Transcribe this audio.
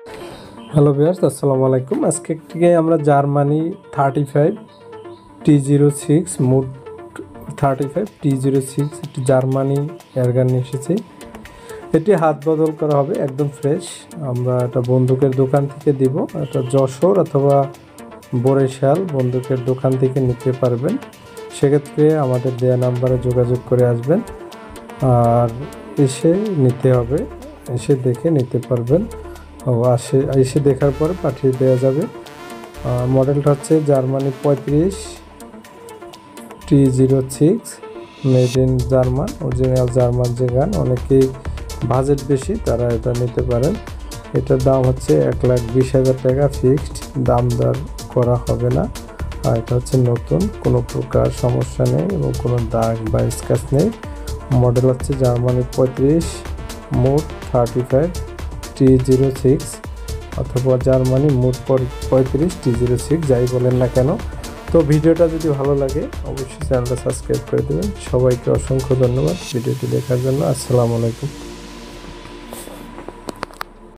Hello viewers, আসসালামু আলাইকুম। আজকে থেকে আমরা জার্মানি 35T06 মুড 35T06 একটি জার্মানি এয়ারগান এসেছে। এটি হাত বদল করা হবে, একদম ফ্রেশ। আমরা এটা বন্দুকের দোকান থেকে দিব। এটা যশোর অথবা বরিশাল বন্দুকের দোকান থেকে নিতে পারবেন। সেক্ষেত্রে আমাদের দেয়া নাম্বারে যোগাযোগ করে আসবেন আর এসে নিতে হবে, এসে দেখে নিতে পারবেন। এসে দেখার পরে পাঠিয়ে দেওয়া যাবে। মডেলটা হচ্ছে Germany 35T06, made in German, original German যে গান। অনেকেই বাজেট বেশি, তারা এটা নিতে পারেন। এটার দাম হচ্ছে 1,20,000 টাকা, ফিক্সড দাম দর করা হবে না। আর এটা হচ্ছে নতুন, কোনো প্রকার সমস্যা নেই এবং কোনো দাগ বা স্ক্র্যাচ নেই। মডেল হচ্ছে জার্মানি 35 মোড 35T06 অথবা জার্মানি মোড 35T06, যাই বলেন না কেন। তো ভিডিওটা যদি ভালো লাগে অবশ্যই চ্যানেলটা সাবস্ক্রাইব করে দেবেন। সবাইকে অসংখ্য ধন্যবাদ ভিডিওটি দেখার জন্য। আসসালামু আলাইকুম।